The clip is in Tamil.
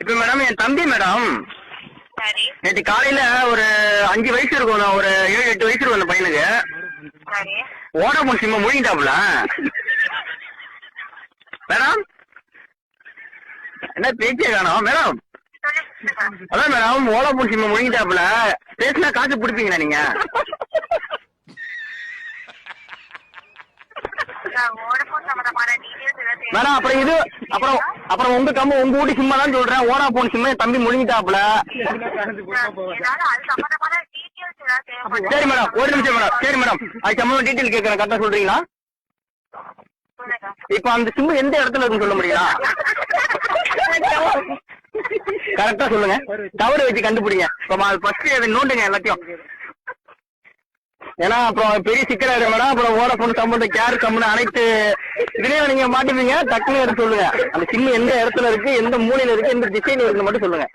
இப்ப மேடம் என் தம்பி மேடம் சரி நேற்று காலையில ஒரு 5 வயசு இருக்கும், ஒரு 7-8 வயசு இருக்கும் அந்த பையனுக்கு. சரி வோடாஃபோன் சிம்ம முழுங்கிட்டாப்புல மேடம். என்ன பேச்சே காணோம் மேடம். அதான் மேடம் வோடாஃபோன் சிம்ம முழுங்கிட்டாப்புல. பேசினா காசு பிடிப்பீங்களா நீங்க? வோடஃபோன் சம்பந்தமான டீடைல்ஸ் ஏதாவது மேடம் அப்புறம் இது அப்புறம் உங்க வீட்டு சிம்மா தான் சொல்றேன். வோடாஃபோன் சிம்ம என் தம்பி முழுங்கிட்டாப்புல. ஏதாவது அது சம்பந்தமான டீடைல்ஸ் ஏதாவது தேவைப்படுது? சரி மேடம் ஒரு நிமிஷம் மேடம். சரி மேடம் அது சம்பந்தம் டீட்டெயில் கேட்கறேன், கரெக்டா சொல்றீங்களா? சொல்லுங்க. இப்ப அந்த சிம்மு எந்த இடத்துல இருக்குன்னு சொல்ல முடியுங்களா? கரெக்டா சொல்லுங்க. டவர் வச்சு கண்டுபிடிங்க. ஃபர்ஸ்ட் அதை நோண்டுங்க எல்லாத்தையும். ஏன்னா அப்புறம் பெரிய சிக்கலாயிடும் மேடம். அப்புறம் வோடாஃபோன் சம்பந்தம் கேர் சம்பந்தம் அனைத்து இதுலயும் நீங்க மாட்டிப்பீங்க. டக்குன்னு எடுத்து சொல்லுங்க. அந்த சிம்மு எந்த இடத்துல இருக்கு, எந்த மூலையில இருக்கு, எந்த திசையில இருக்குன்னு மட்டும் சொல்லுங்க.